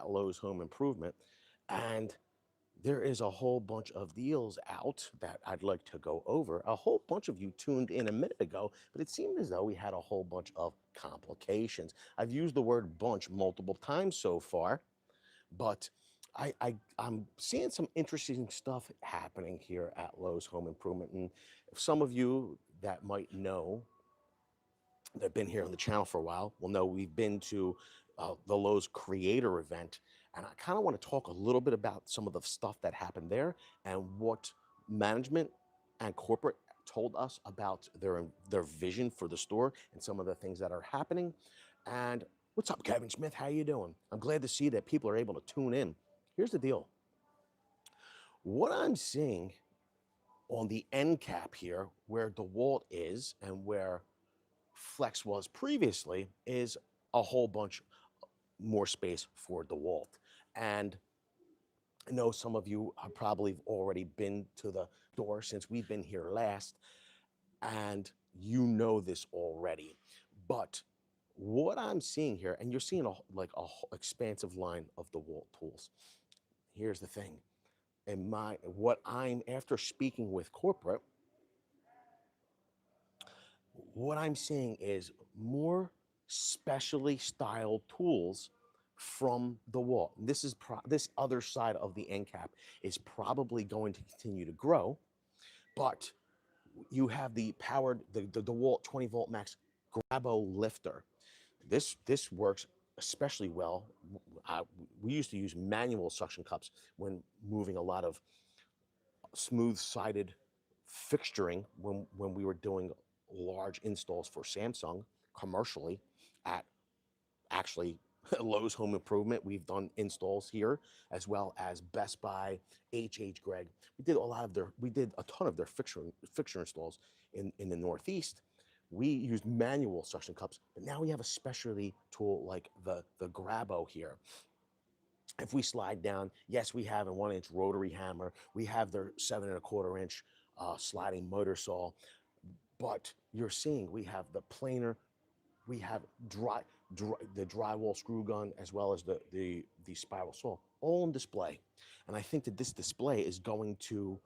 at Lowe's Home Improvement, and there is a whole bunch of deals out that I'd like to go over. A whole bunch of you tuned in a minute ago, but it seemed as though we had a whole bunch of complications. I've used the word bunch multiple times so far, but I'm seeing some interesting stuff happening here at Lowe's Home Improvement. And some of you that might know that have been here on the channel for a while will know we've been to the Lowe's Creator event. And I kind of want to talk a little bit about some of the stuff that happened there and what management and corporate told us about their vision for the store and some of the things that are happening. And what's up, Kevin Smith? How you doing? I'm glad to see that people are able to tune in. Here's the deal. What I'm seeing on the end cap here, where DeWalt is and where Flex was previously, is a whole bunch more space for DeWalt. And I know some of you have probably already been to the door since we've been here last, and you know this already. But what I'm seeing here, and you're seeing like a whole expansive line of DeWalt tools. Here's the thing. What I'm, after speaking with corporate, what I'm seeing is more specially styled tools from DeWalt. This other side of the end cap is probably going to continue to grow, but you have the DeWalt 20 volt max Grabo lifter. This works especially well. We used to use manual suction cups when moving a lot of smooth-sided fixturing when we were doing large installs for Samsung commercially at actually Lowe's Home Improvement. We've done installs here as well as Best Buy, H Gregg. We did a ton of their fixture installs in the Northeast. We used manual suction cups, but now we have a specialty tool like the Grabo here. If we slide down, yes, we have a 1-inch rotary hammer. We have their 7 1/4 inch sliding motor saw, but you're seeing we have the planer, we have the drywall screw gun, as well as the spiral saw, all on display. And I think that this display is going to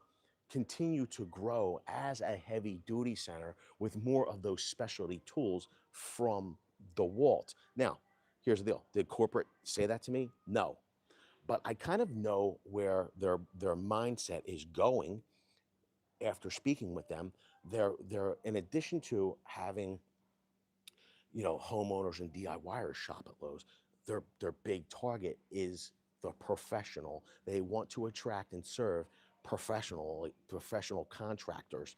continue to grow as a heavy duty center with more of those specialty tools from DeWalt. Now, here's the deal. Did corporate say that to me? No. But I kind of know where their mindset is going after speaking with them. They're in addition to having, you know, homeowners and DIYers shop at Lowe's, their big target is the professional. They want to attract and serve professional contractors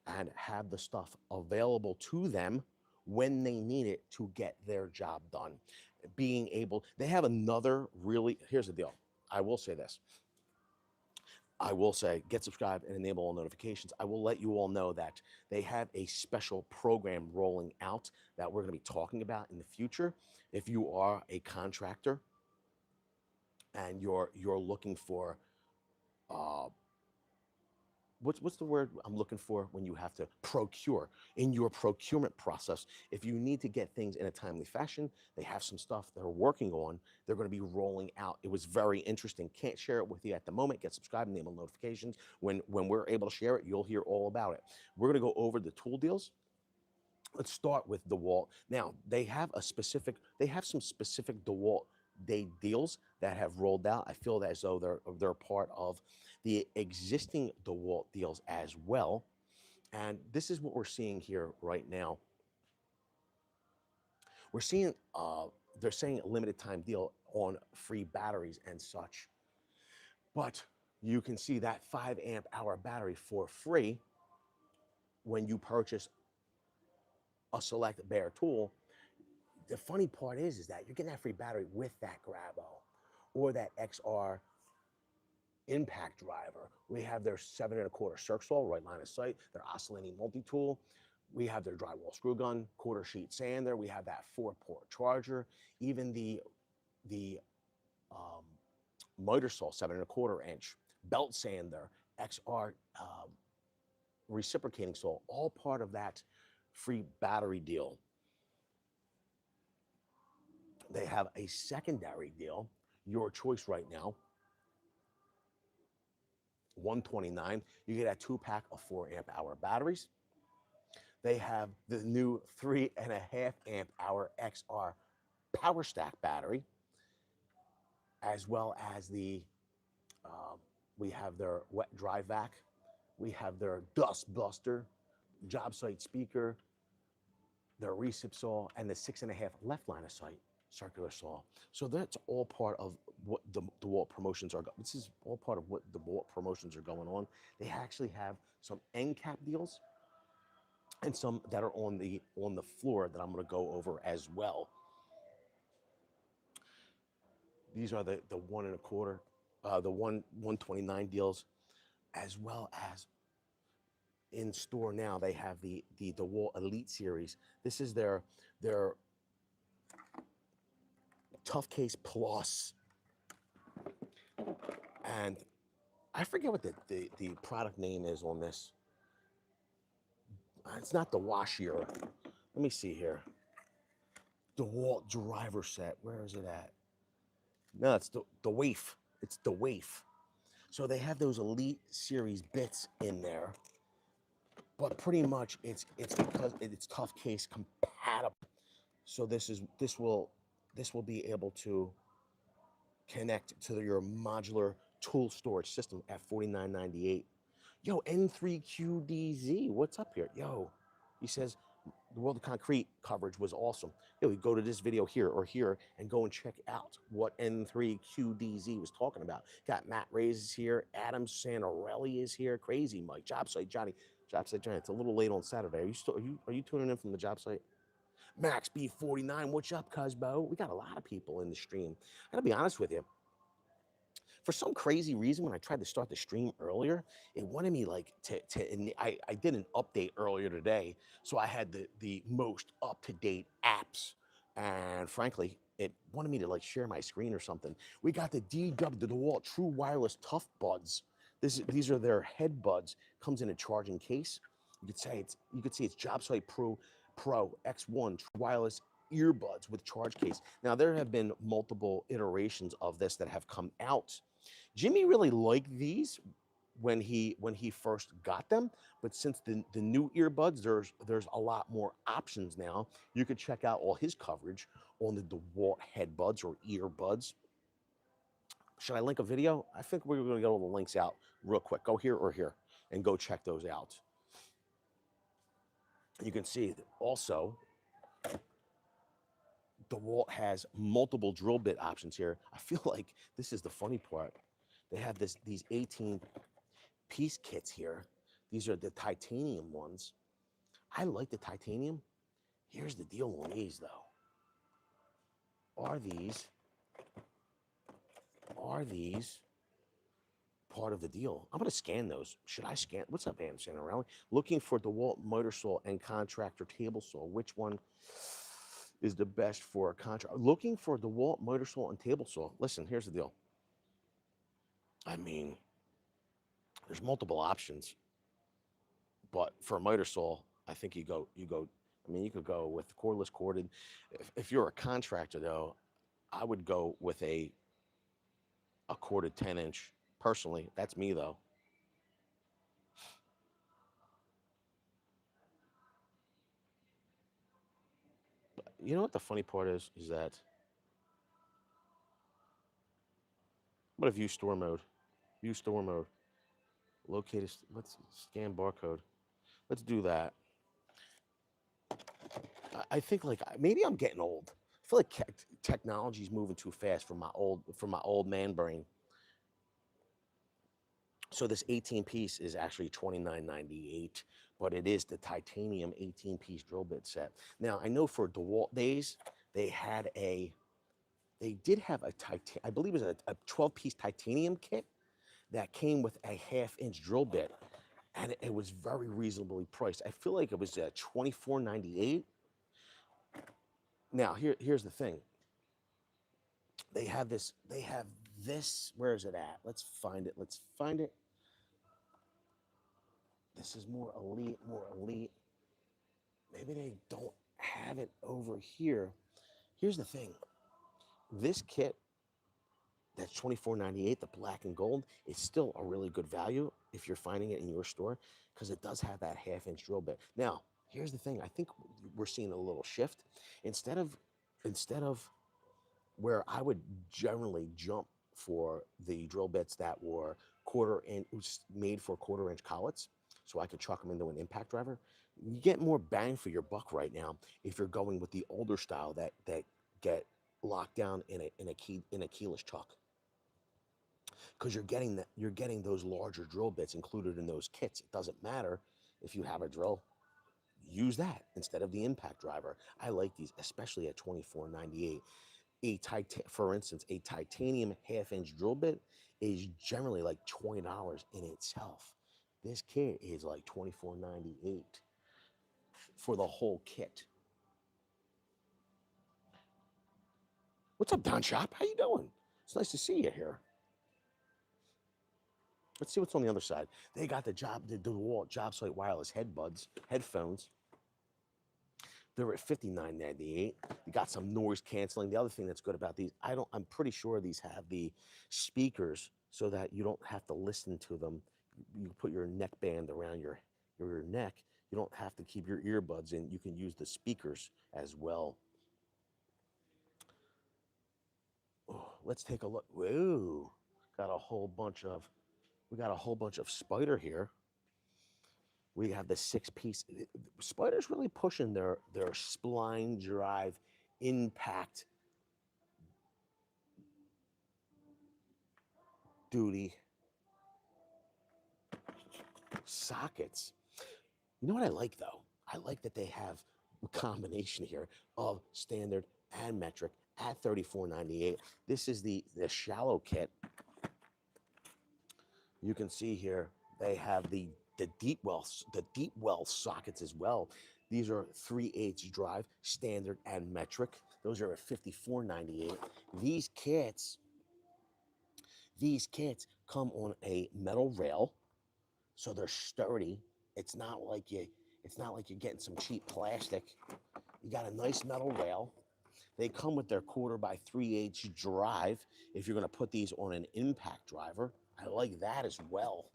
and have the stuff available to them when they need it to get their job done. They have another really, here's the deal. I will say this. I will say, get subscribed and enable all notifications. I will let you all know that they have a special program rolling out that we're going to be talking about in the future. If you are a contractor and you're looking for what's the word I'm looking for when you have to procure in your procurement process. If you need to get things in a timely fashion, they have some stuff they're working on. They're going to be rolling out. It was very interesting. Can't share it with you at the moment. Get subscribed and enable notifications. When we're able to share it, you'll hear all about it. We're going to go over the tool deals. Let's start with DeWalt. Now, they have some specific DeWalt day deals that have rolled out. I feel as though they're part of the existing DeWalt deals as well. And this is what we're seeing here right now. We're seeing they're saying a limited time deal on free batteries and such. But you can see that 5 amp hour battery for free when you purchase a select bare tool. The funny part is that you're getting that free battery with that Grabo or that XR impact driver. We have their 7 1/4 circ saw, right line of sight, their oscillating multi-tool. We have their drywall screw gun, quarter sheet sander. We have that 4-port charger, even the motor saw, 7 1/4 inch, belt sander, XR reciprocating saw, all part of that free battery deal. They have a secondary deal. your choice right now. 129. You get a 2-pack of 4 amp hour batteries. They have the new 3.5 amp hour XR power stack battery, as well as we have their wet dry vac, we have their dust buster, job site speaker, their recip saw, and the 6.5 left line of sight circular saw. So that's all part of what the DeWalt promotions are. This is all part of what the DeWalt promotions are going on. They actually have some end cap deals and some that are on the floor that I'm going to go over as well. These are the 1.25, the 129 deals, as well as in store now they have the DeWalt Elite series. This is their Tough Case Plus, and I forget what the product name is on this. It's not the washier. Let me see here. DeWalt driver set. Where is it at? No, it's the waif. It's the waif. So they have those Elite series bits in there, but pretty much it's because it's Tough Case compatible. So this will be able to connect to your modular tool storage system at $49.98. Yo, N3QDZ, what's up here? Yo, he says the World of Concrete coverage was awesome. Yo, we go to this video here or here and go and check out what N3QDZ was talking about. Got Matt Reyes is here, Adam Santarelli is here, Crazy Mike, Job Site Johnny. It's a little late on Saturday. Are you tuning in from the job site? Max B49, what's up, Cusbo? We got a lot of people in the stream. I gotta be honest with you. For some crazy reason, when I tried to start the stream earlier, it wanted me like I did an update earlier today, so I had the most up-to-date apps, and frankly, it wanted me to like share my screen or something. We got the DeWalt True Wireless Tough Buds. These are their head buds. Comes in a charging case. You could see it's Job Site Pro X1 True Wireless earbuds with charge case. Now there have been multiple iterations of this that have come out. Jimmy really liked these when he first got them, but since the new earbuds, there's a lot more options now. You could check out all his coverage on the DeWalt headbuds or earbuds. Should I link a video? I think we're going to get all the links out real quick. Go here or here and go check those out. You can see that also DeWalt has multiple drill bit options here. I feel like this is the funny part. They have these 18-piece kits here. These are the titanium ones. I like the titanium. Here's the deal on these, though. Are these part of the deal? I'm going to scan those. Should I scan? What's up, Adam Santarelli? Looking for DeWalt motor saw and contractor table saw. Which one is the best for a contract? Looking for DeWalt motor saw and table saw. Listen, here's the deal. I mean, there's multiple options, but for a motor saw, I think you go. I mean, you could go with cordless, corded. If you're a contractor, though, I would go with a corded 10-inch. Personally, that's me, though. You know what the funny part is that I'm gonna view store mode. View store mode. Locate. Let's scan barcode. Let's do that. I think like maybe I'm getting old. I feel like technology's moving too fast for my old man brain. So this 18-piece is actually $29.98, but it is the titanium 18-piece drill bit set. Now I know for DeWalt days they did have I believe it was a 12-piece titanium kit that came with a 1/2-inch drill bit, and it was very reasonably priced. I feel like it was $24.98. Now here's the thing. They have this. Where is it at? Let's find it. This is more elite. Maybe they don't have it over here. Here's the thing. This kit That's $24.98. The black and gold is still a really good value if you're finding it in your store because it does have that 1/2 inch drill bit. Now, here's the thing. I think we're seeing a little shift. Instead of where I would generally jump for the drill bits that were made for 1/4 inch collets, so I could chuck them into an impact driver. You get more bang for your buck right now if you're going with the older style that get locked down in a keyless chuck, because you're getting those larger drill bits included in those kits. It doesn't matter if you have a drill. Use that instead of the impact driver. I like these, especially at $24.98. For instance, a titanium 1/2 inch drill bit is generally like $20 in itself. This kit is like $24.98 for the whole kit. What's up, Don Shop? How you doing? It's nice to see you here. Let's see what's on the other side. They got the DeWalt job site wireless headphones. They're at $59.98. You got some noise canceling. The other thing that's good about these, I'm pretty sure these have the speakers so that you don't have to listen to them. You put your neck band around your neck. You don't have to keep your earbuds in. You can use the speakers as well. Oh, let's take a look. Whoa, we got a whole bunch of Spyder here. We have the 6-piece. Spyder's really pushing their spline drive impact duty sockets. You know what I like though? I like that they have a combination here of standard and metric at $34.98. This is the shallow kit. You can see here they have the deep well sockets as well. These are 3/8 drive, standard and metric. Those are at $54.98. These come on a metal rail, so they're sturdy. It's not like you're getting some cheap plastic. You got a nice metal rail. They come with their 1/4 by 3/8 drive if you're going to put these on an impact driver. I like that as well.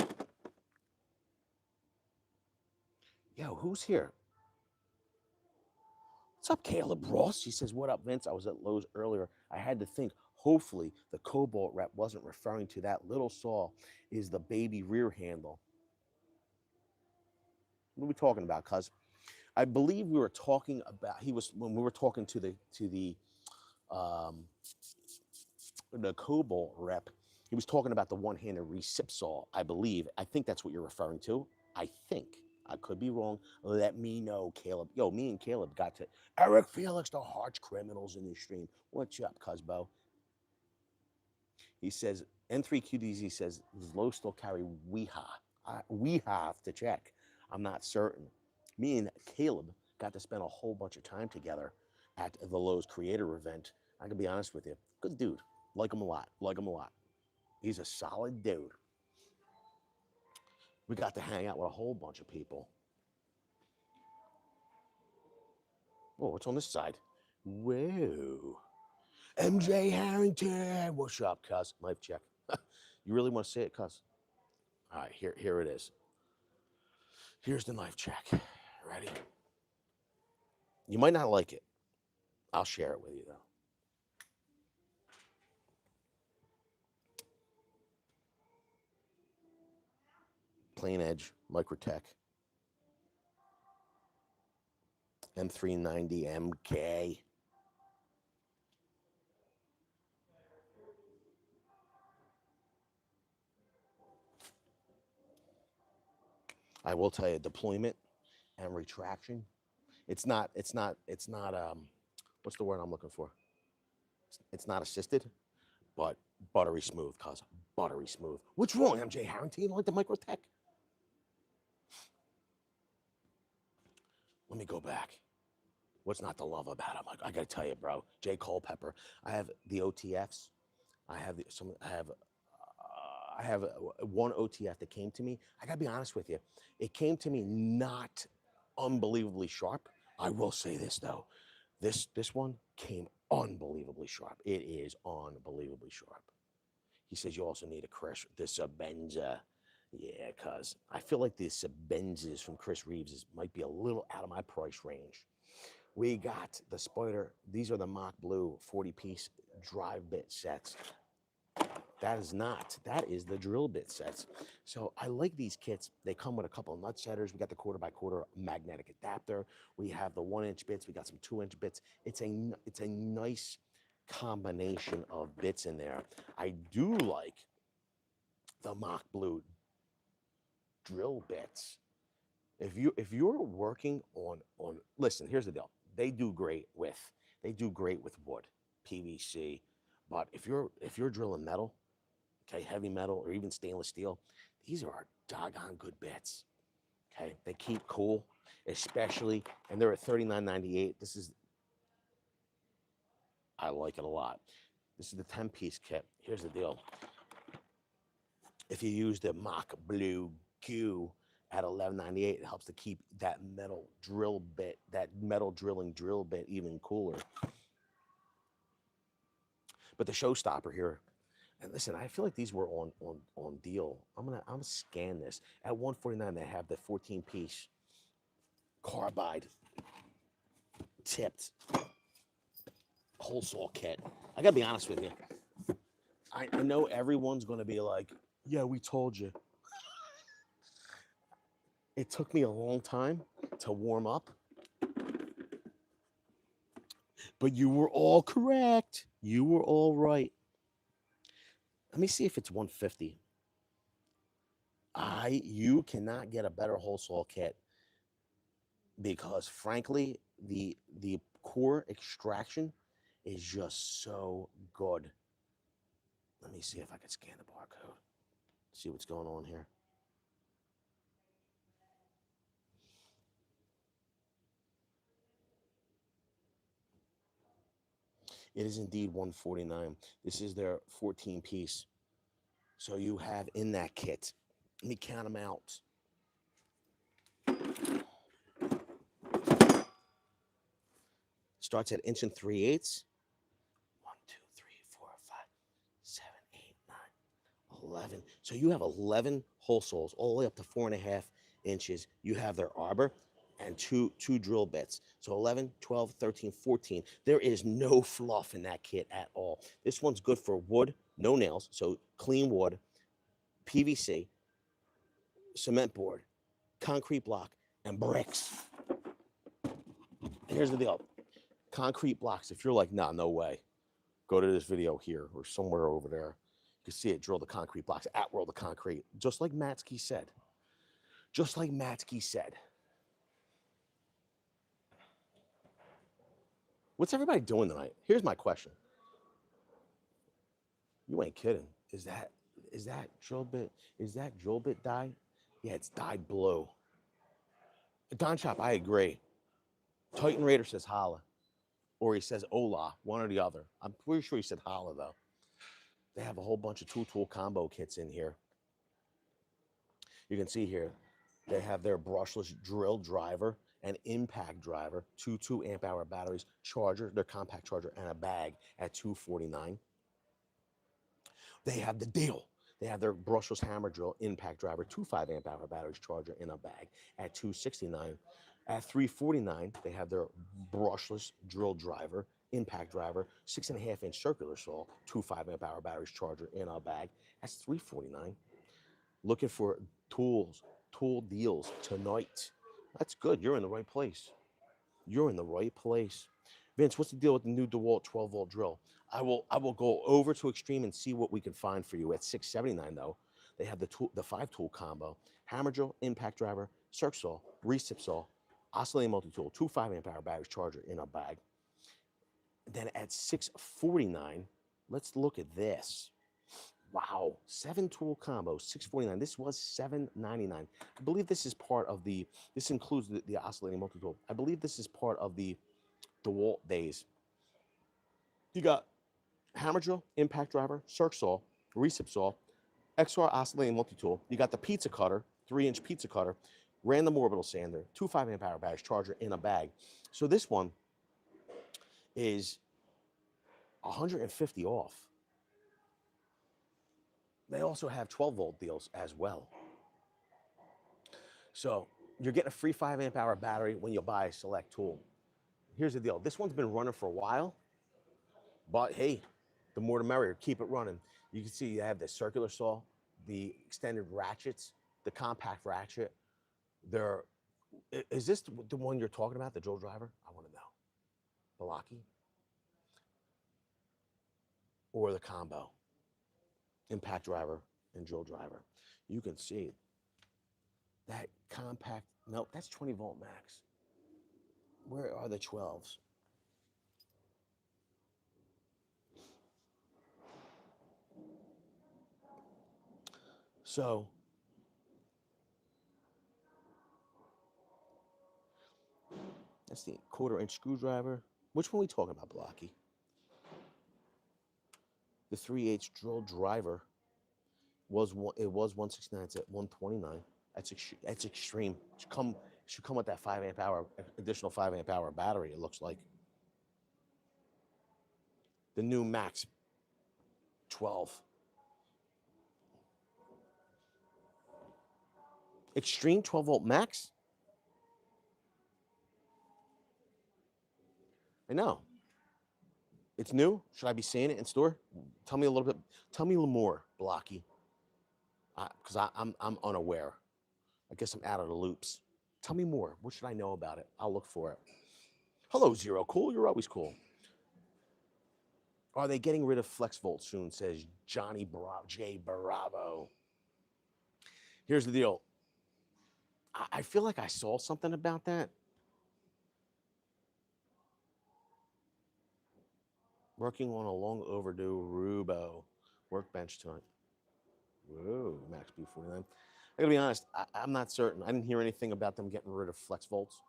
Yo, who's here? What's up, Caleb Ross? He says, what up, Vince? I was at Lowe's earlier. I had to think, hopefully the Kobalt rep wasn't referring to that little saw is the baby rear handle. What are we talking about, cuz? I believe we were talking about, when we were talking to the Kobalt rep, he was talking about the one-handed recip saw, I believe. I think that's what you're referring to. I think. I could be wrong. Let me know, Caleb. Yo, me and Caleb got to Eric Felix, the harsh criminals in the stream. What's up, Cuzbo? He says, N3QDZ says, does Lowe still carry Weha? We have to check. I'm not certain. Me and Caleb got to spend a whole bunch of time together at the Lowe's creator event. I can be honest with you. Good dude. Like him a lot. Like him a lot. He's a solid dude. We got to hang out with a whole bunch of people. Oh, what's on this side? Whoa. MJ Harrington. What's up, cuz? Knife check. You really want to say it, cuz? All right, here it is. Here's the knife check. Ready? You might not like it. I'll share it with you, though. Plain edge, Microtech. M390 MK. I will tell you, deployment and retraction. It's not what's the word I'm looking for? It's not assisted, but buttery smooth, cuz. Buttery smooth. What's wrong, MJ Harrington? You don't like the Microtech? Let me go back. What's not to love about him? I gotta tell you, bro. J. Culpepper. I have the OTFs. I have one OTF that came to me. I gotta be honest with you. It came to me not unbelievably sharp. I will say this though. This one came unbelievably sharp. It is unbelievably sharp. He says you also need a Chris, the Sebenza. Yeah, because I feel like the Sebenzas from Chris Reeves might be a little out of my price range. We got the Spyder. These are the Mock Blue 40-piece drive bit sets. That is not. That is the drill bit sets. So I like these kits. They come with a couple of nut setters. We got the 1/4x1/4 magnetic adapter. We have the 1-inch bits. We got some 2-inch bits. It's a nice combination of bits in there. I do like the Mock Blue drill bits. If you're working on listen, here's the deal. They do great with wood, PVC, but if you're drilling metal, okay, heavy metal or even stainless steel, these are doggone good bits. Okay, they keep cool, especially, and they're at $39.98. I like it a lot. This is the 10-piece kit. Here's the deal. If you use the Mock Blue Q at $11.98, it helps to keep that metal drill bit, that metal drilling drill bit even cooler. But the showstopper here, and listen, I feel like these were on deal. I'm gonna scan this. At $149, they have the 14-piece carbide tipped hole saw kit. I gotta be honest with you. I know everyone's gonna be like, yeah, we told you. It took me a long time to warm up, but you were all correct. You were all right. Let me see if it's 150. You cannot get a better hole saw kit because frankly, the core extraction is just so good. Let me see if I can scan the barcode. See what's going on here. It is indeed 149. This is their 14-piece. So you have in that kit, let me count them out. Starts at 1 3/8. 1, 2, 3, 4, 5, 7, 8, 9, 11. So you have 11 hole saws all the way up to 4.5 inches. You have their arbor and two drill bits. So 11, 12, 13, 14. There is no fluff in that kit at all. This one's good for wood, no nails, so clean wood, PVC, cement board, concrete block, and bricks. And here's the deal. Concrete blocks, if you're like, nah, no way, go to this video here or somewhere over there. You can see it drill the concrete blocks at World of Concrete, just like Matsky said. Just like Matsky said. What's everybody doing tonight? Here's my question. You ain't kidding. Is that drill bit dyed? Yeah, it's dyed blue. Don Chop, I agree. Titan Raider says holla. Or he says hola, one or the other. I'm pretty sure he said holla though. They have a whole bunch of two-tool combo kits in here. You can see here, they have their brushless drill driver and impact driver, 2 2-amp-hour batteries, charger, their compact charger, and a bag at $249. They have the deal. They have their brushless hammer drill, impact driver, 2 5-amp-hour batteries, charger, in a bag at $269. At $349, they have their brushless drill driver, impact driver, 6.5-inch circular saw, 2 5-amp-hour batteries, charger, in a bag. That's $349. Looking for tool deals tonight. That's good. You're in the right place. You're in the right place. Vince, what's the deal with the new DeWalt 12-volt drill? I will go over to Extreme and see what we can find for you. At $679 though, they have the 5-tool combo, hammer drill, impact driver, circ saw, recip saw, oscillating multi-tool, 2 5-amp-hour batteries, charger, in a bag. Then at $649, let's look at this. Wow, 7-tool combo, $649. This was $799. I believe this is part of this includes the oscillating multi-tool. I believe this is part of the DeWalt days. You got hammer drill, impact driver, circ saw, recip saw, XR oscillating multi-tool. You got the pizza cutter, 3-inch pizza cutter, random orbital sander, 2 5-amp-hour batteries, charger, in a bag. So this one is $150 off. They also have 12-volt deals as well. So you're getting a free 5 amp hour battery when you buy a select tool. Here's the deal. This one's been running for a while, but hey, the more the merrier. Keep it running. You can see you have the circular saw, the extended ratchets, the compact ratchet. They're, is this the one you're talking about, the drill driver? I want to know. Balaki? Or the combo? Impact driver and drill driver. You can see that compact, nope, that's 20 volt max. Where are the 12s? So that's the 1/4 inch screwdriver. Which one are we talking about, Blocky? The 3/8 drill driver was one, it was 169. It's at 129. That's extreme. Should come with that 5 amp hour, additional 5 amp hour battery. It looks like the new Max 12. Extreme 12 volt Max. I know. It's new. Should I be seeing it in store? Tell me a little bit. Tell me a little more, Blocky. Because I'm unaware. I guess I'm out of the loops. Tell me more. What should I know about it? I'll look for it. Hello, Zero Cool. You're always cool. Are they getting rid of FlexVolt soon? Says Johnny J. Bravo. Here's the deal. I feel like I saw something about that. Working on a long overdue Rubo workbench tonight. Whoa, Max B49. I gotta be honest, I'm not certain. I didn't hear anything about them getting rid of FlexVolts.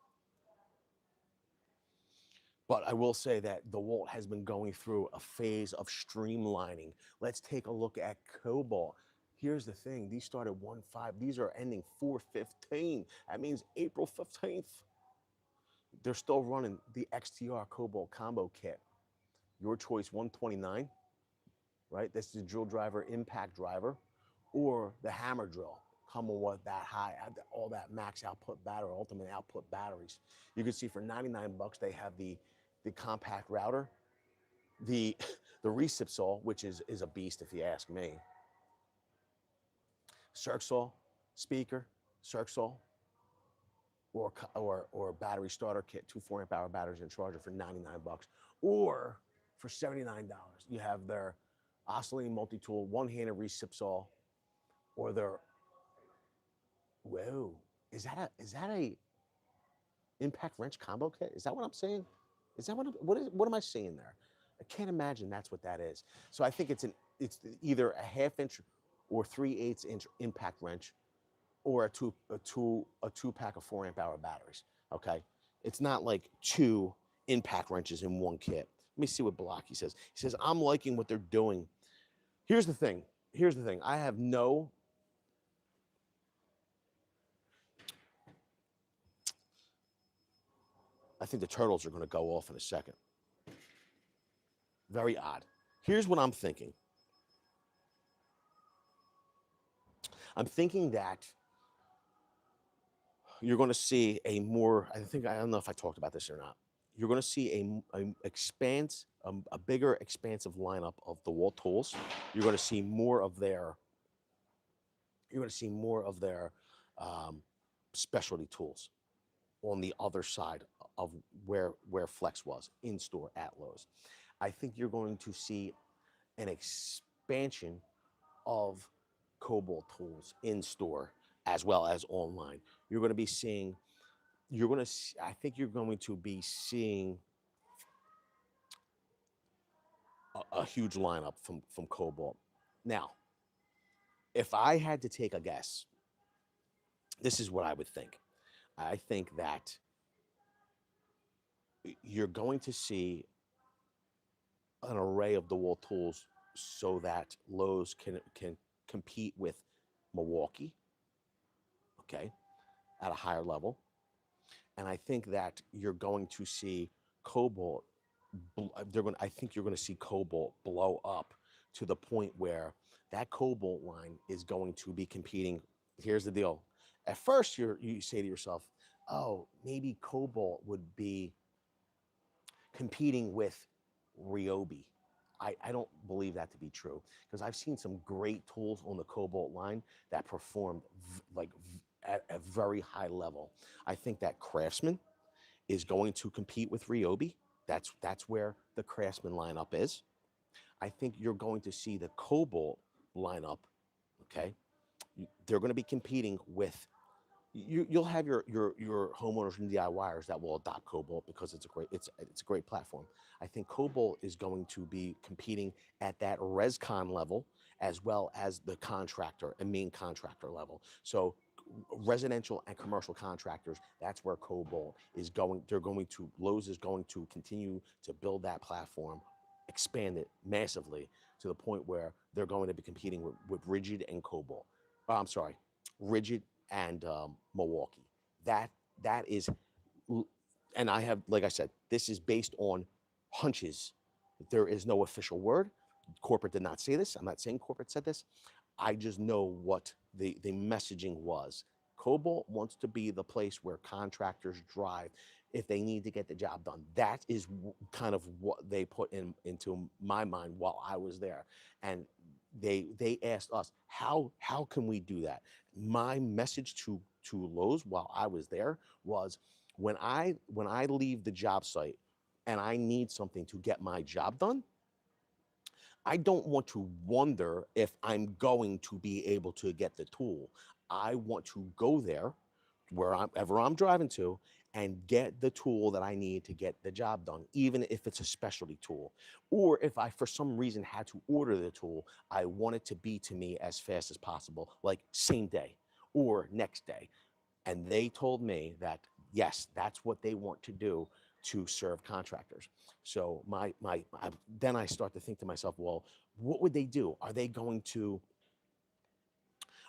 But I will say that DeWalt has been going through a phase of streamlining. Let's take a look at Kobalt. Here's the thing. These started 1.5. These are ending 4/15. That means April 15th. They're still running the XTR Kobalt combo kit. Your choice 129, right? That's the drill driver, impact driver, or the hammer drill. Coming with that high, all that max output battery, ultimate output batteries. You can see for 99 bucks, they have the compact router, the recip saw, which is a beast if you ask me. Circ saw, speaker, circ saw, or battery starter kit, 2 4 amp hour batteries and charger for 99 bucks. Or for $79, you have their oscillating multi-tool, one-handed recip saw, or their, whoa, is that a impact wrench combo kit? Is that what I'm saying? Is that what am I seeing there? I can't imagine that's what that is. So I think it's either a 1/2 inch or 3/8 inch impact wrench, or a two pack of 4 amp hour batteries. Okay, it's not like 2 impact wrenches in one kit. Let me see what Blocky says. He says, I'm liking what they're doing. Here's the thing. I have no I think the turtles are going to go off in a second. Very odd. Here's what I'm thinking. I'm thinking that you're going to see a more, I don't know if I talked about this or not. You're going to see a bigger expansive lineup of DeWalt tools. You're going to see more of their specialty tools on the other side of where Flex was in store at Lowe's. I think you're going to see an expansion of Kobalt tools in store as well as online. You're going to be seeing, I think you're going to be seeing a huge lineup from Kobalt. Now, if I had to take a guess, this is what I would think. I think that you're going to see an array of DeWalt tools so that Lowe's can compete with Milwaukee, okay, at a higher level. And I think that you're going to see Kobalt, I think you're going to see Kobalt blow up to the point where that Kobalt line is going to be competing. Here's the deal. At first, you say to yourself, oh, maybe Kobalt would be competing with Ryobi. I don't believe that to be true because I've seen some great tools on the Kobalt line that perform at a very high level. I think that Craftsman is going to compete with Ryobi. That's where the Craftsman lineup is. I think you're going to see the Kobalt lineup. Okay, they're going to be competing with you'll have your homeowners and DIYers that will adopt Kobalt because it's a great platform. I think Kobalt is going to be competing at that rescon level as well as the contractor and main contractor level. So residential and commercial contractors, that's where Kobalt is going. Lowe's is going to continue to build that platform, expand it massively to the point where they're going to be competing with Rigid and Kobalt. I'm sorry, Rigid and Milwaukee. That is, and I have, like I said, this is based on hunches. There is no official word. Corporate did not say this. I'm not saying corporate said this. I just know what the messaging was. Kobalt wants to be the place where contractors drive if they need to get the job done. That is kind of what they put into my mind while I was there. And they asked us, how can we do that? My message to Lowe's while I was there was, when I leave the job site and I need something to get my job done, I don't want to wonder if I'm going to be able to get the tool. I want to go there wherever I'm driving to and get the tool that I need to get the job done, even if it's a specialty tool. Or if I, for some reason, had to order the tool, I want it to be to me as fast as possible, like same day or next day. And they told me that, yes, that's what they want to do to serve contractors. So then I start to think to myself, well, what would they do? Are they going to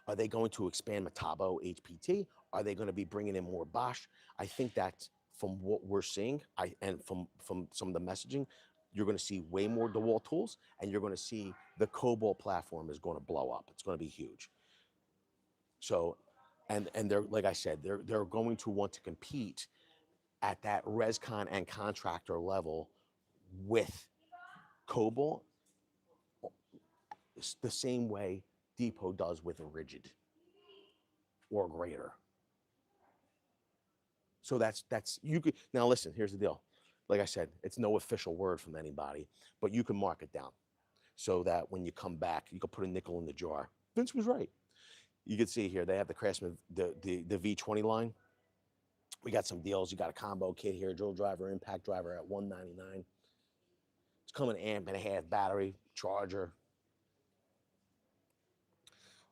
expand Metabo HPT? Are they going to be bringing in more Bosch? I think that from what we're seeing, and from some of the messaging, you're going to see way more DeWalt tools, and you're going to see the Kobalt platform is going to blow up. It's going to be huge. So, and they're, like I said, they're going to want to compete at that rescon and contractor level with Kobalt, the same way Depot does with a Rigid or greater. So that's you could now listen. Here's the deal. Like I said, it's no official word from anybody, but you can mark it down so that when you come back, you can put a nickel in the jar. Vince was right. You can see here they have the Craftsman, the V20 line. We got some deals. You got a combo kit here, drill driver, impact driver at $199. It's coming amp and a half battery, charger.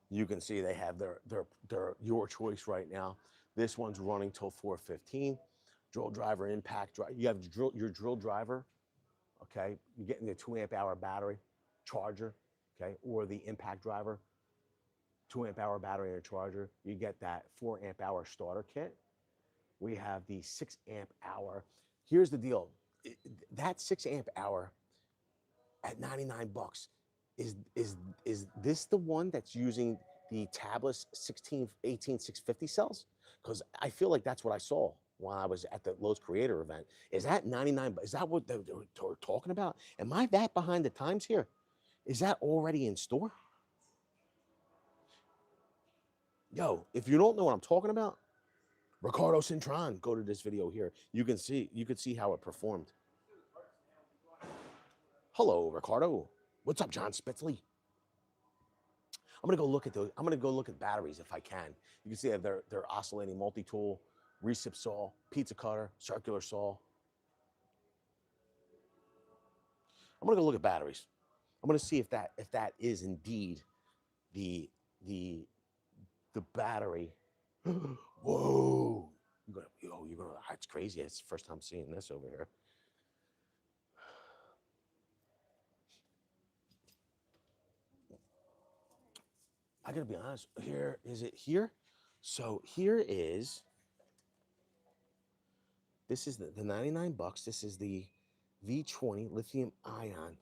You can see they have their your choice right now. This one's running till 415. Drill driver, impact driver. You have your drill driver, okay? You're getting the 2 amp hour battery, charger, okay? Or the impact driver, 2 amp hour battery and a charger. You get that 4 amp hour starter kit. We have the 6 amp hour. Here's the deal. That 6 amp hour at 99 bucks, is this the one that's using the tabless 18650 cells? Because I feel like that's what I saw while I was at the Lowe's Creator event. Is that 99? Is that what they're talking about? Am I that behind the times here? Is that already in store? Yo, if you don't know what I'm talking about, Ricardo Cintron, go to this video here. You can see how it performed. Hello, Ricardo. What's up, John Spitzley? I'm gonna go look at those. I'm gonna go look at batteries if I can. You can see that they're oscillating multi-tool, recip saw, pizza cutter, circular saw. I'm gonna go look at batteries. I'm gonna see if that is indeed the battery. Whoa! You're gonna. It's crazy. It's the first time seeing this over here. I gotta be honest. Here is it here. So here is. This is the 99 bucks. This is the V20 lithium ion.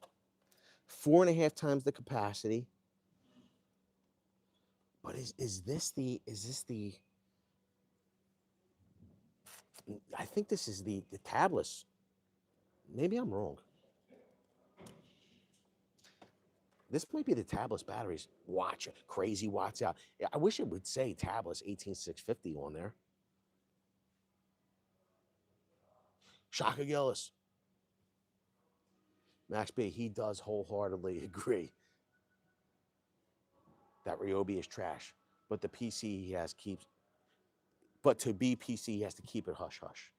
4.5 times the capacity. is this the, I think this is the tabless. Maybe I'm wrong. This might be the tabless batteries. Watch, crazy watts out. I wish it would say tabless 18650 on there. Shaka Gillis. Max B, he does wholeheartedly agree that Ryobi is trash, but the PC he has keeps, but to be PC he has to keep it hush hush.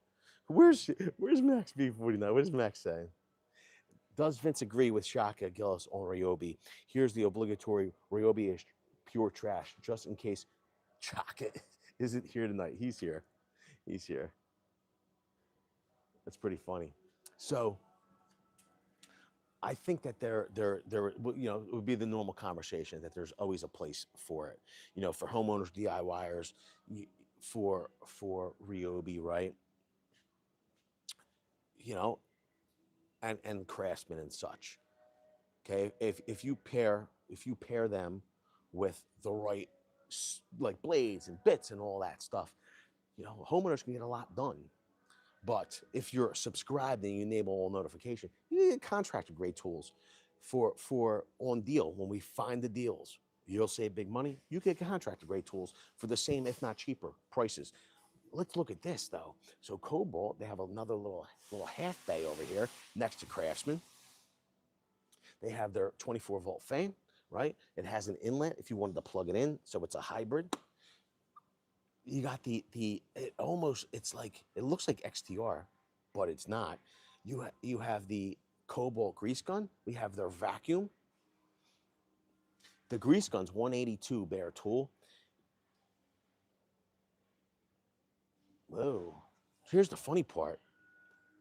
Where's Max B49? What is Max saying? Does Vince agree with Shaka Gillis on Ryobi? Here's the obligatory Ryobi is pure trash, just in case Shaka isn't here tonight. He's here. He's here. That's pretty funny. So I think that there, you know, it would be the normal conversation that there's always a place for it. You know, for homeowners, DIYers, for Ryobi, right? You know, and Craftsman and such. Okay, if you pair them with the right like blades and bits and all that stuff, you know, homeowners can get a lot done. But if you're subscribed and you enable all notification, you get contractor grade tools for on deal. When we find the deals, you'll save big money. You get contractor grade tools for the same, if not cheaper, prices. Let's look at this though. So Kobalt, they have another little half bay over here next to Craftsman. They have their 24-volt fan, right? It has an inlet if you wanted to plug it in, so it's a hybrid. You got it's like, it looks like XTR, but it's not. You have the Kobalt grease gun. We have their vacuum. The grease gun's 182 bare tool. Whoa. Here's the funny part.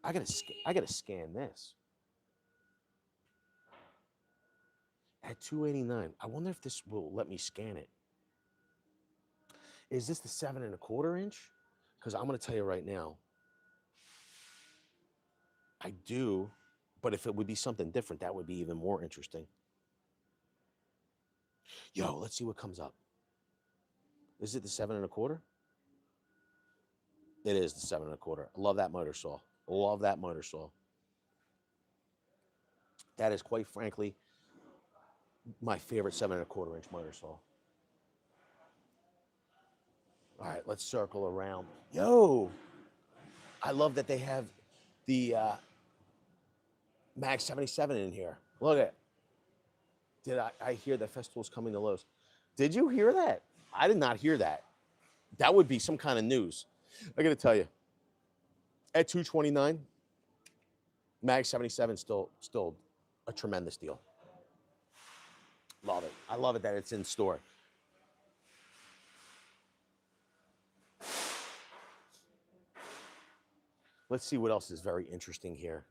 I gotta scan this. At 289. I wonder if this will let me scan it. Is this the 7 1/4 inch? Because I'm gonna tell you right now, I do, but if it would be something different, that would be even more interesting. Yo, let's see what comes up. Is it the 7 1/4? It is the 7 1/4. I love that motor saw. Love that motor saw. That is quite frankly my favorite 7 1/4 inch motor saw. All right, let's circle around. Yo, I love that they have the Mag 77 in here. Look at it. Did I hear that Festival's coming to Lowe's? Did you hear that? I did not hear that. That would be some kind of news. I got to tell you, at $229, Mag 77 still a tremendous deal. Love it. I love it that it's in store. Let's see what else is very interesting here.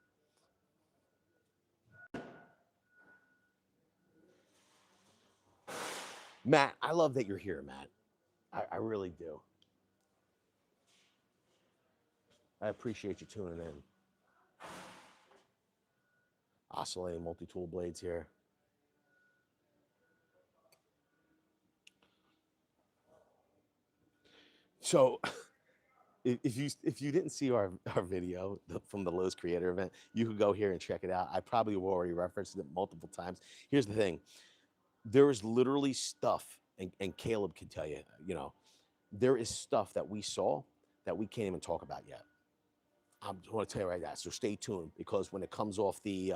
Matt, I love that you're here, Matt. I really do. I appreciate you tuning in. Oscillating multi-tool blades here. So if you didn't see our video from the Lowe's Creator event, you could go here and check it out. I probably have already referenced it multiple times. Here's the thing. There is literally stuff, and Caleb can tell you, you know, there is stuff that we saw that we can't even talk about yet. I want to tell you right now. So stay tuned, because when it comes off the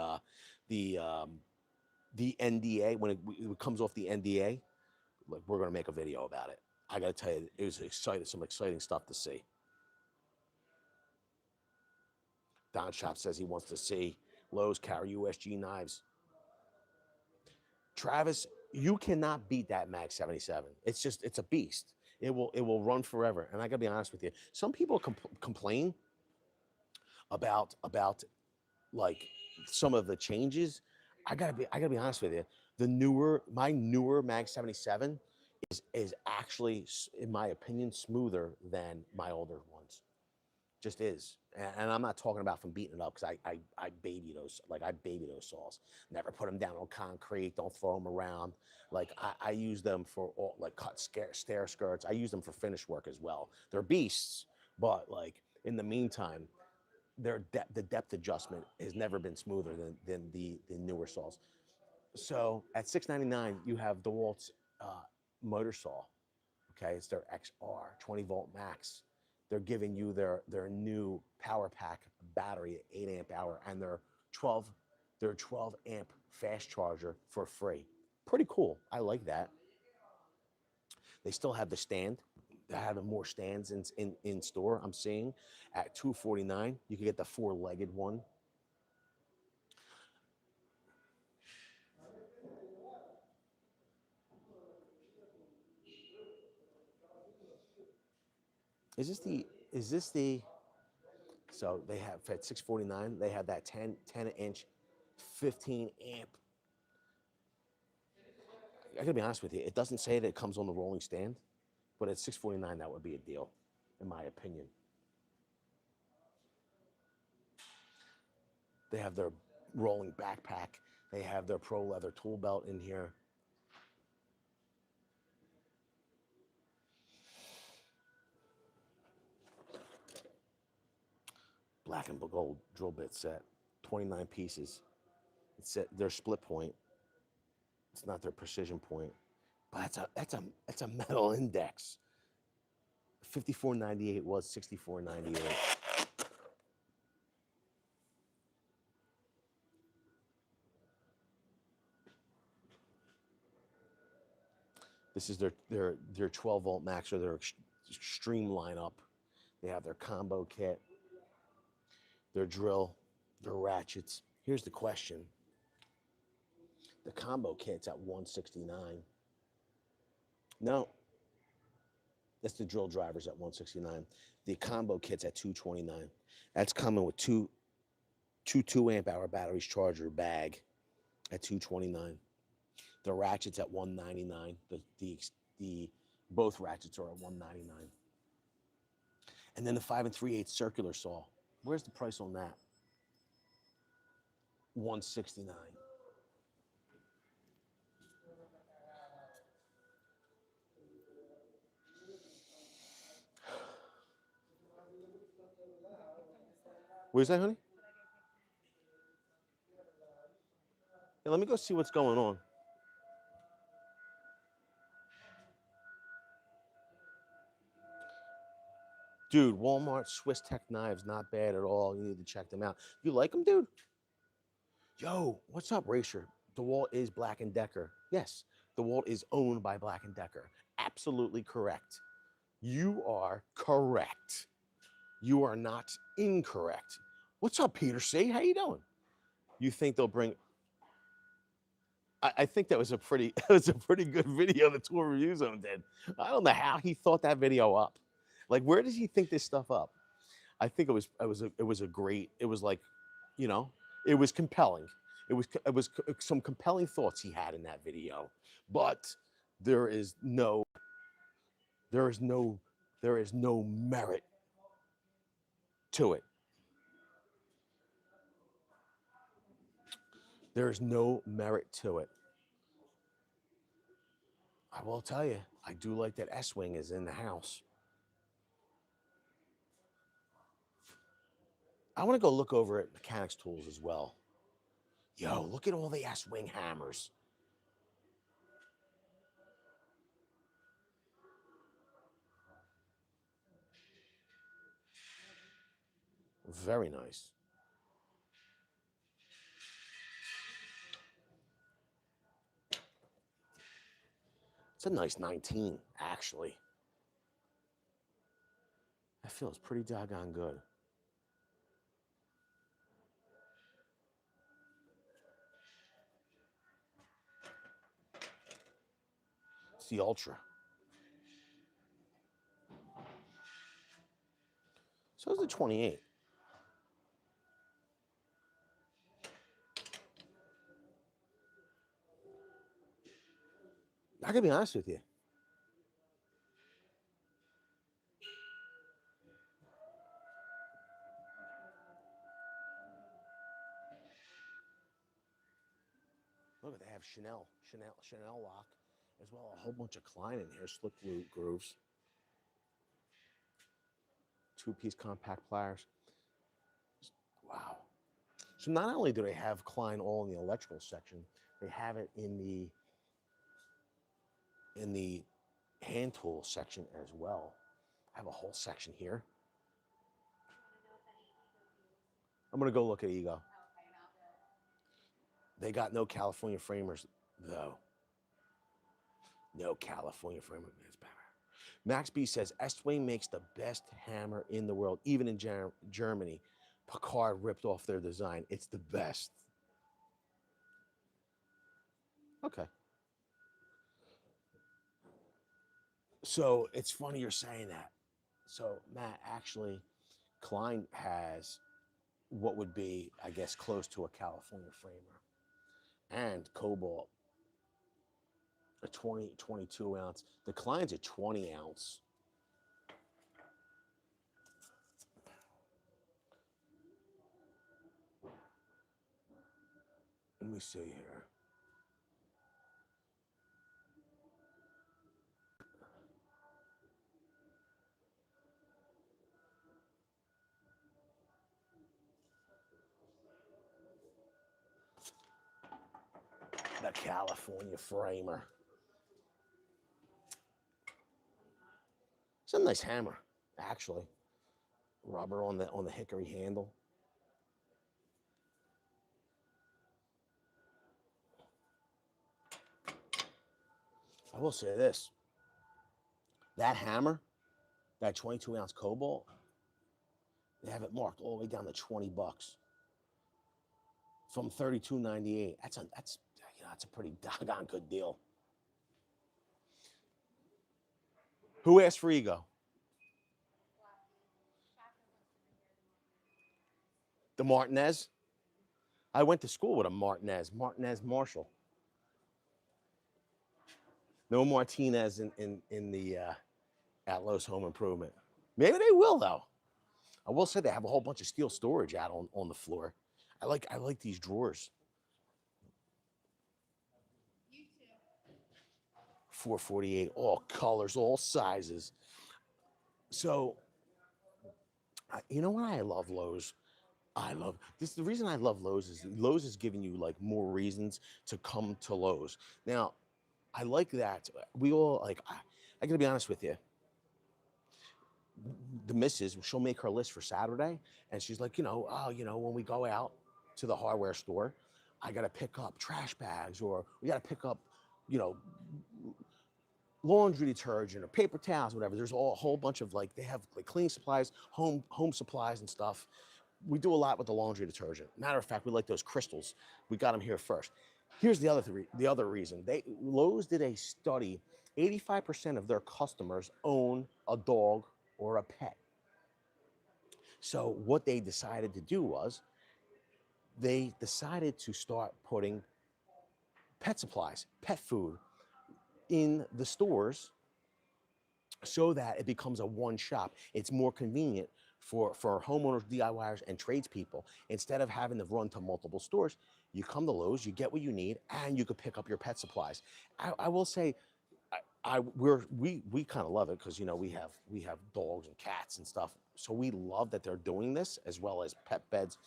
NDA, when it comes off the NDA, like, we're going to make a video about it. I got to tell you, it was some exciting stuff to see. Don Shop says he wants to see Lowe's carry USG knives. Travis, you cannot beat that Mag 77. It's a beast. It will run forever. And I got to be honest with you. Some people complain about like some of the changes. I gotta be honest with you. My newer Mag 77 is actually, in my opinion, smoother than my older ones. Just is. And I'm not talking about from beating it up because I baby those, like I baby those saws. Never put them down on concrete. Don't throw them around. Like I use them for all, like cut stair skirts. I use them for finish work as well. They're beasts, but like in the meantime, the depth adjustment has never been smoother than the newer saws. So at $6.99, you have DeWalt's motor saw. Okay, it's their XR 20-volt max. They're giving you their new power pack battery at 8 amp hour and their 12 amp fast charger for free. Pretty cool. I like that. They still have the stand. They're having more stands in store. I'm seeing at $249. You can get the 4-legged one. Is this the so they have at $649, they have that 10 inch 15 amp. I gotta be honest with you, it doesn't say that it comes on the rolling stand, but at $649 that would be a deal, in my opinion. They have their rolling backpack. They have their pro leather tool belt in here. Black and gold drill bit set, 29 pieces. It's their split point. It's not their precision point, but that's a metal index. 54.98 was 64.98. This is their 12-volt max or their extreme lineup. They have their combo kit, their drill, their ratchets. Here's the question. The combo kit's at $169. No, that's the drill drivers at $169. The combo kit's at $229. That's coming with two 2 amp hour batteries charger bag at $229. The ratchets at $199. The both ratchets are at $199. And then the 5 3/8 circular saw. Where's the price on that? $169. Where's that, honey? Yeah, let me go see what's going on. Dude, Walmart Swiss Tech knives, not bad at all. You need to check them out. You like them, dude? Yo, what's up, Racer? DeWalt is Black & Decker. Yes, DeWalt is owned by Black & Decker. Absolutely correct. You are correct. You are not incorrect. What's up, Peter C? How you doing? You think they'll bring... I think that was a pretty good video the Tool Review Zone did. I don't know how he thought that video up. Like, where does he think this stuff up? I think it was a great, it was like, you know, it was compelling. It was some compelling thoughts he had in that video. But there is no merit to it. There is no merit to it. I will tell you, I do like that S-Wing is in the house. I want to go look over at Mechanics Tools as well. Yo, look at all the S-Wing hammers. Very nice. It's a nice 19, actually. That feels pretty doggone good. It's the Ultra. So is the 28. I gotta be honest with you. have Chanel lock, as well. A whole bunch of Klein in here, slip grooves, two-piece compact pliers. Wow. So not only do they have Klein all in the electrical section, they have it in the hand tool section as well. I have a whole section here. I'm gonna go look at Ego. They got no California framers though. No California framer. Max B says Estwing makes the best hammer in the world, even in Germany. Picard ripped off their design. It's the best. Okay. So it's funny you're saying that. So Matt, actually, Klein has what would be, I guess, close to a California framer, and Kobalt, a 22 ounce. The Klein's a 20 ounce. Let me see here. The California framer. It's a nice hammer, actually. Rubber on the hickory handle. I will say this. That hammer, that 22 ounce Kobalt, they have it marked all the way down to 20 bucks. From $32.98. That's a pretty doggone good deal. Who asked for Ego? The Martinez? I went to school with a Martinez Marshall. No Martinez in the at Lowe's Home Improvement. Maybe they will though. I will say they have a whole bunch of steel storage out on the floor. I like these drawers. You too. $4.48, all colors, all sizes. So, you know why I love Lowe's? I love this. The reason I love Lowe's is giving you like more reasons to come to Lowe's. Now, I like that. We all like. I gotta be honest with you. The missus, she'll make her list for Saturday, and she's like, when we go out to the hardware store, I gotta pick up trash bags, or we gotta pick up, laundry detergent or paper towels, whatever. There's a whole bunch of they have like cleaning supplies, home supplies and stuff. We do a lot with the laundry detergent. Matter of fact, we like those crystals. We got them here first. Here's the other reason. Lowe's did a study. 85% of their customers own a dog or a pet. So what they decided to do was they decided to start putting pet supplies, pet food in the stores so that it becomes a one shop. It's more convenient for homeowners, DIYers, and tradespeople. Instead of having to run to multiple stores, you come to Lowe's, you get what you need, and you can pick up your pet supplies. I will say, we kind of love it because we have dogs and cats and stuff, so we love that they're doing this, as well as pet beds.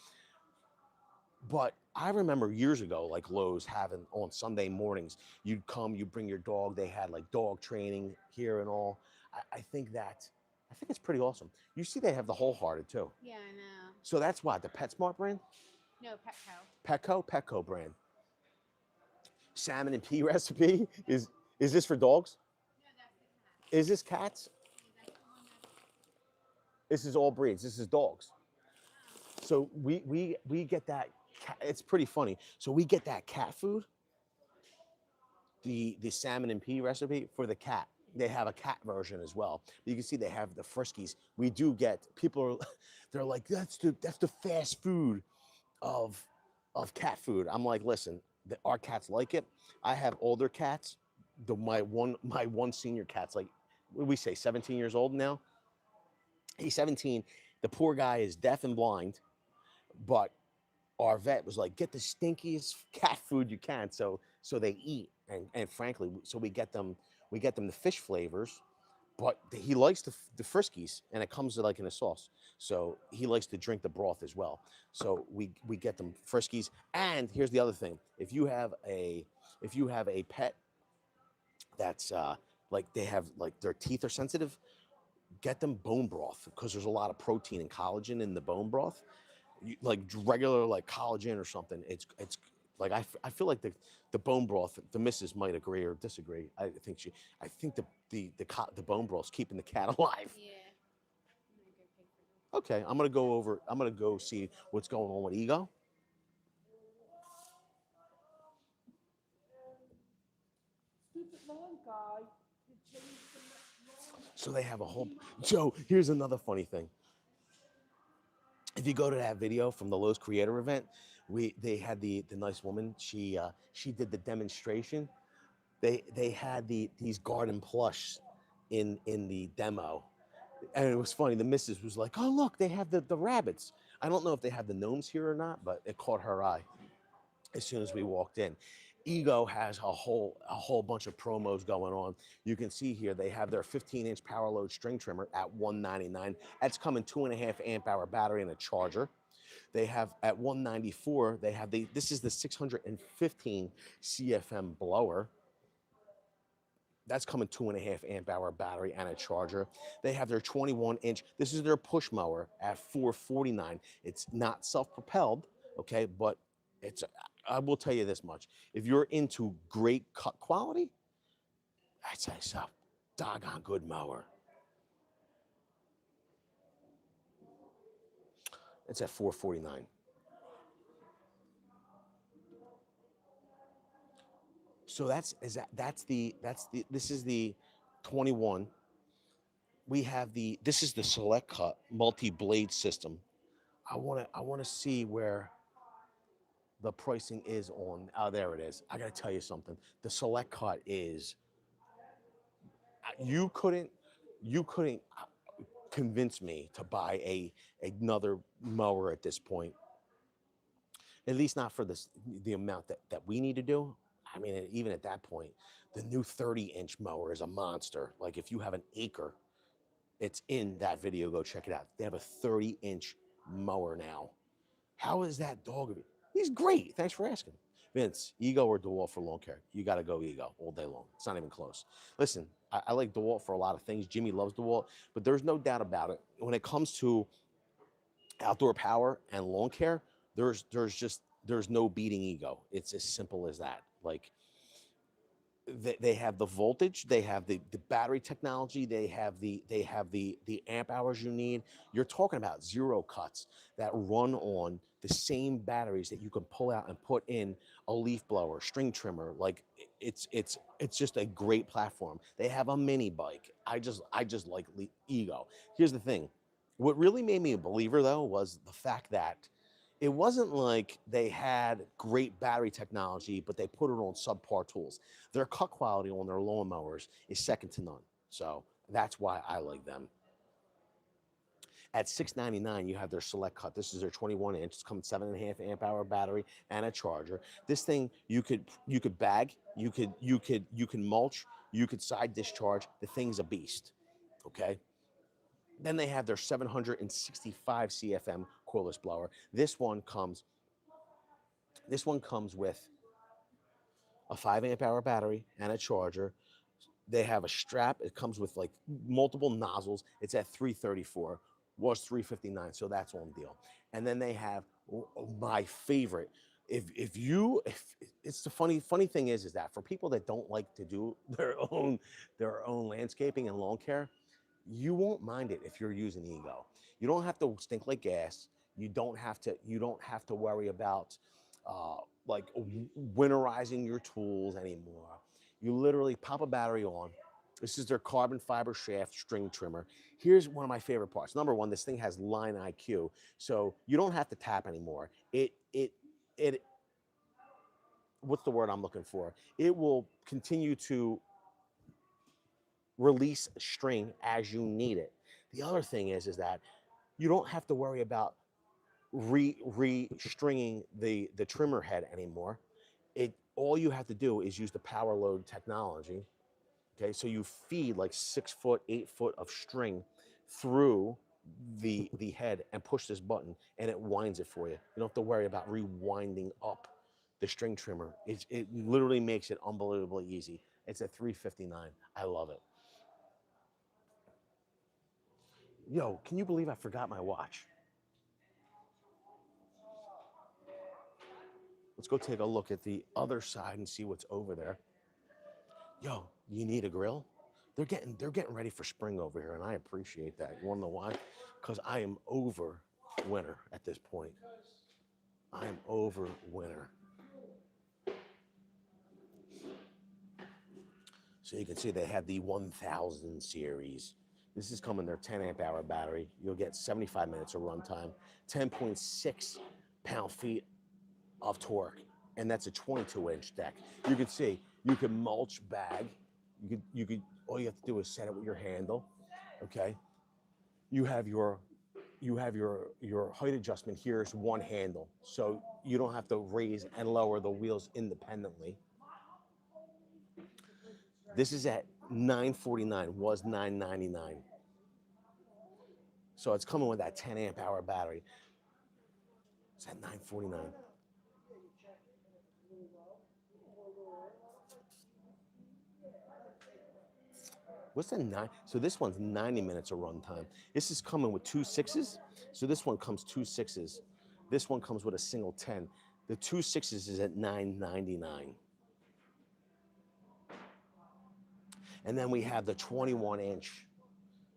But I remember years ago, like Lowe's having on Sunday mornings, you'd come, you bring your dog. They had like dog training here and all. I think it's pretty awesome. You see, they have the Wholehearted too. Yeah, I know. So that's what, the PetSmart brand? No, Petco. Petco brand. Salmon and pea recipe is this for dogs? No, that's the cat. Is this cats? This is all breeds. This is dogs. So we get that. It's pretty funny. So we get that cat food, the salmon and pea recipe for the cat. They have a cat version as well. You can see they have the Friskies. We do get they're like, that's the fast food of cat food. I'm like, listen, our cats like it. I have older cats. My one senior cat's like, what do we say, 17 years old now? He's 17. The poor guy is deaf and blind, but our vet was like, get the stinkiest cat food you can. So so they eat. And frankly, so we get them the fish flavors, but he likes the Friskies, and it comes like in a sauce. So he likes to drink the broth as well. So we get them Friskies. And here's the other thing: if you have a pet that's like they have like their teeth are sensitive, get them bone broth because there's a lot of protein and collagen in the bone broth. Like regular like collagen or something. It's like I feel like the bone broth. The missus might agree or disagree. I think the bone broth's keeping the cat alive. Yeah. I'm gonna go pay for them. Okay, I'm gonna go over. I'm gonna go see what's going on with Ego. So they have a whole. So here's another funny thing. If you go to that video from the Lowe's Creator event, they had the nice woman. She did the demonstration. They had these garden plush in the demo, and it was funny. The missus was like, "Oh look, they have the rabbits." I don't know if they have the gnomes here or not, but it caught her eye as soon as we walked in. Ego has a whole bunch of promos going on. You can see here they have their 15-inch power load string trimmer at $199. That's coming 2.5 amp hour battery and a charger. They have at $194. They have this is the 615 CFM blower. That's coming 2.5 amp hour battery and a charger. They have their 21-inch. This is their push mower at $449. It's not self-propelled, okay, but it's. I will tell you this much: if you're into great cut quality, I'd say it's a doggone good mower. It's at $449. So that's the this is the 21. We have this is the select cut multi-blade system. I want to see where the pricing is on. Oh, there it is. I got to tell you something. The select cut is you couldn't convince me to buy another mower at this point. At least not for the amount that we need to do. I mean, even at that point, the new 30-inch mower is a monster. Like if you have an acre, it's in that video. Go check it out. They have a 30-inch mower now. How is that dog of it? He's great. Thanks for asking. Vince, Ego or DeWalt for lawn care? You got to go Ego all day long. It's not even close. Listen, I like DeWalt for a lot of things. Jimmy loves DeWalt, but there's no doubt about it. When it comes to outdoor power and lawn care, there's no beating Ego. It's as simple as that. Like they have the voltage, they have the battery technology, they have the amp hours you need. You're talking about zero cuts that run on the same batteries that you can pull out and put in a leaf blower, string trimmer. Like it's just a great platform. They have a mini bike. I just like Ego. Here's the thing. What really made me a believer though was the fact that it wasn't like they had great battery technology, but they put it on subpar tools. Their cut quality on their lawnmowers is second to none. So that's why I like them. At $699, you have their select cut. This is their 21-inch. It's coming 7.5 amp hour battery and a charger. This thing you could bag, you can mulch, you could side discharge. The thing's a beast. Okay. Then they have their 765 CFM cordless blower. This one comes with a 5 amp hour battery and a charger. They have a strap. It comes with like multiple nozzles. It's at $334, was $359, so that's on deal. And then they have my favorite. If it's the funny thing is that for people that don't like to do their own landscaping and lawn care, you won't mind it if you're using Ego. You don't have to stink like gas. You don't have to worry about like winterizing your tools anymore. You literally pop a battery on. This is their carbon fiber shaft string trimmer. Here's one of my favorite parts. Number one, this thing has line IQ, so you don't have to tap anymore. It what's the word I'm looking for? It will continue to release string as you need it. The other thing is that you don't have to worry about re-stringing the trimmer head anymore. All you have to do is use the power load technology. Okay, so you feed like 6 foot, 8 foot of string through the head and push this button, and it winds it for you. You don't have to worry about rewinding up the string trimmer. It literally makes it unbelievably easy. It's at $359. I love it. Yo, can you believe I forgot my watch? Let's go take a look at the other side and see what's over there. Yo, you need a grill? They're getting ready for spring over here, and I appreciate that. You wanna know why? Because I am over winter at this point. I am over winter. So you can see they have the 1000 series. This is coming their 10 amp hour battery. You'll get 75 minutes of runtime, 10.6 pound-feet of torque, and that's a 22-inch deck. You can see you can mulch bag. You could all you have to do is set it with your handle. Okay. You have your height adjustment. Here's one handle, so you don't have to raise and lower the wheels independently. This is at $949, was $999. So it's coming with that 10 amp hour battery. It's at $949. What's the nine? So this one's 90 minutes of runtime. This is coming with 2 6s. So this one comes 2 6s. This one comes with a single 10. The 2 6s is at $999. And then we have the 21-inch.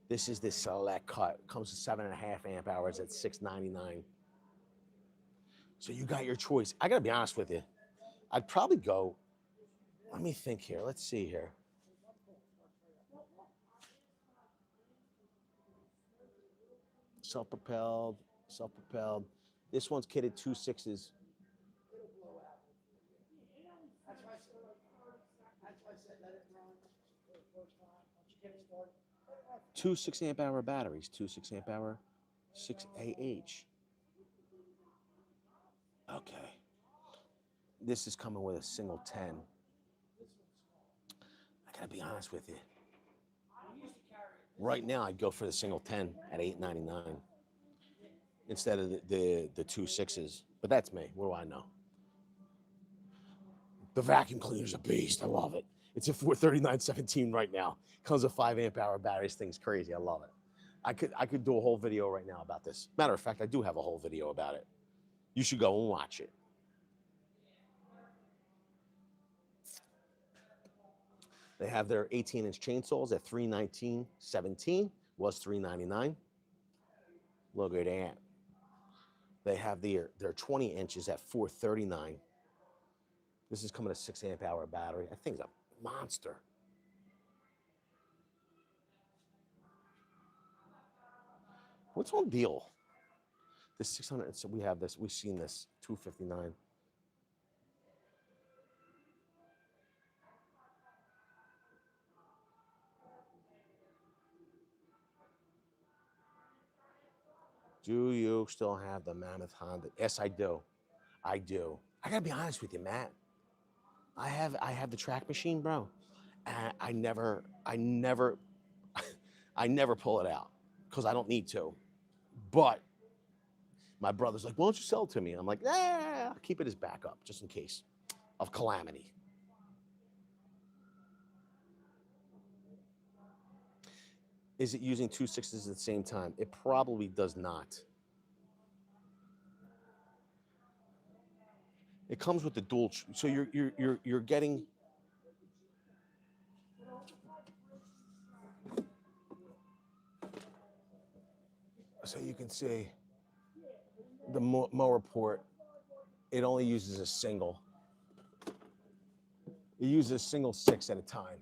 This is the select cut. Comes to 7.5 amp hours at $699. So you got your choice. I gotta be honest with you. I'd probably go, let me think here. Let's see here. Self-propelled. This one's kitted 2 6s. Two 6 amp hour batteries, 2 6 amp hour, 6AH. Okay. This is coming with a single 10. I gotta be honest with you. Right now, I'd go for the single 10 at $899 instead of the 2 6s. But that's me. What do I know? The vacuum cleaner's a beast. I love it. It's a $439.17 right now. Comes with 5 amp hour batteries. Thing's crazy. I love it. I could do a whole video right now about this. Matter of fact, I do have a whole video about it. You should go and watch it. They have their 18-inch chainsaws at $319.17. Was $399. Look at that. They have their 20 inches at $439. This is coming to 6 amp hour battery. That thing's a monster. What's on deal? This 600. So we have this. We've seen this $259. Do you still have the Mammoth Honda? Yes, I do. I do. I gotta be honest with you, Matt. I have the track machine, bro. And I never pull it out because I don't need to. But my brother's like, why don't you sell it to me? I'm like, I'll keep it as backup just in case of calamity. Is it using 2 6s at the same time? It probably does not. It comes with the dual, so you're getting. So you can see the mower port. It only uses a single. It uses a single 6 at a time.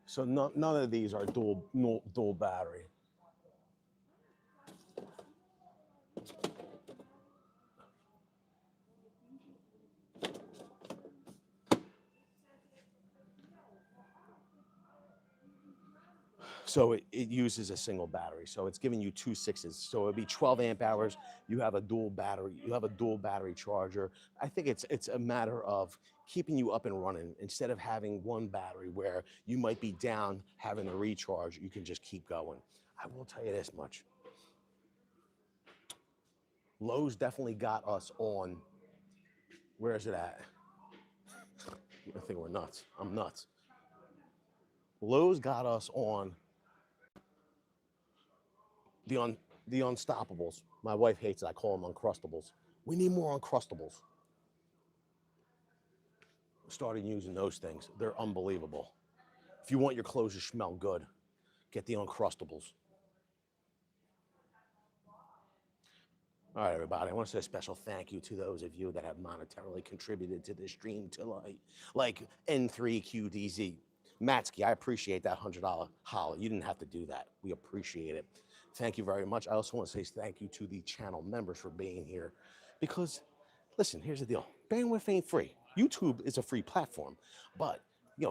So none of these are dual battery. So it uses a single battery. So it's giving you 2 6s. So it'd be 12 amp hours. You have a dual battery. You have a dual battery charger. I think it's a matter of keeping you up and running instead of having one battery where you might be down having to recharge. You can just keep going. I will tell you this much. Lowe's definitely got us on. Where is it at? I think we're nuts. I'm nuts. Lowe's got us on the unstoppables. My wife hates it. I call them uncrustables. We need more uncrustables. Started using those things. They're unbelievable. If you want your clothes to smell good, get the uncrustables. All right, everybody. I want to say a special thank you to those of you that have monetarily contributed to this stream tonight, like N3QDZ. Matsky, I appreciate that $100 holla. You didn't have to do that. We appreciate it. Thank you very much. I also want to say thank you to the channel members for being here because, listen, here's the deal. Bandwidth ain't free. YouTube is a free platform, but,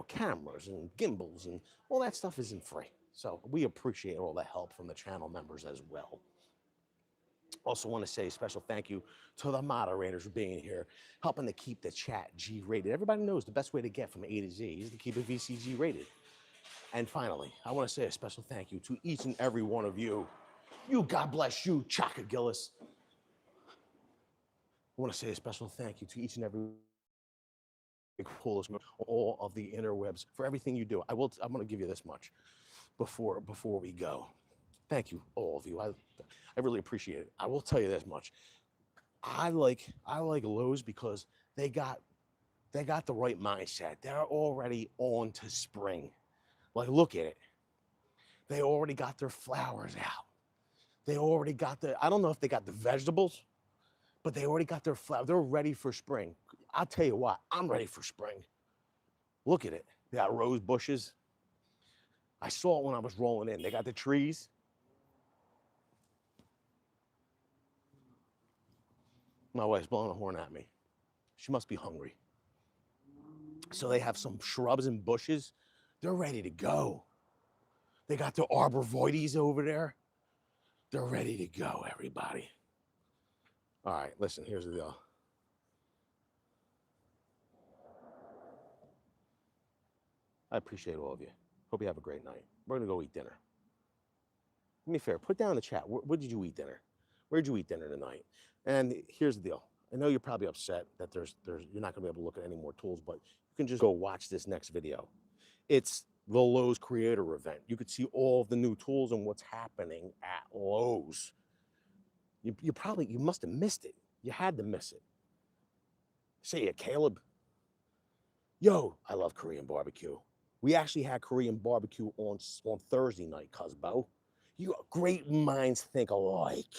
cameras and gimbals and all that stuff isn't free. So we appreciate all the help from the channel members as well. Also want to say a special thank you to the moderators for being here, helping to keep the chat G-rated. Everybody knows the best way to get from A to Z is to keep it VCG rated. And finally, I want to say a special thank you to each and every one of you. God bless you, Chaka Gillis. I want to say a special thank you to each and every all of the interwebs for everything you do. I'm going to give you this much before we go. Thank you, all of you. I really appreciate it. I will tell you this much. I like Lowe's because they got the right mindset. They're already on to spring. Like, look at it. They already got their flowers out. They already got I don't know if they got the vegetables, but they already got their flowers. They're ready for spring. I'll tell you what, I'm ready for spring. Look at it. They got rose bushes. I saw it when I was rolling in. They got the trees. My wife's blowing a horn at me. She must be hungry. So they have some shrubs and bushes. They're ready to go. They got the arborvitaes over there. They're ready to go, everybody. All right, listen, here's the deal. I appreciate all of you. Hope you have a great night. We're gonna go eat dinner. Give me a favor, put down in the chat, where did you eat dinner? Where'd you eat dinner tonight? And here's the deal. I know you're probably upset that you're not gonna be able to look at any more tools, but you can just go watch this next video. It's the Lowe's Creator event. You could see all of the new tools and what's happening at Lowe's. You must have missed it. You had to miss it. Say it, Caleb. Yo, I love Korean barbecue. We actually had Korean barbecue on Thursday night, Cuzbo. Great minds think alike.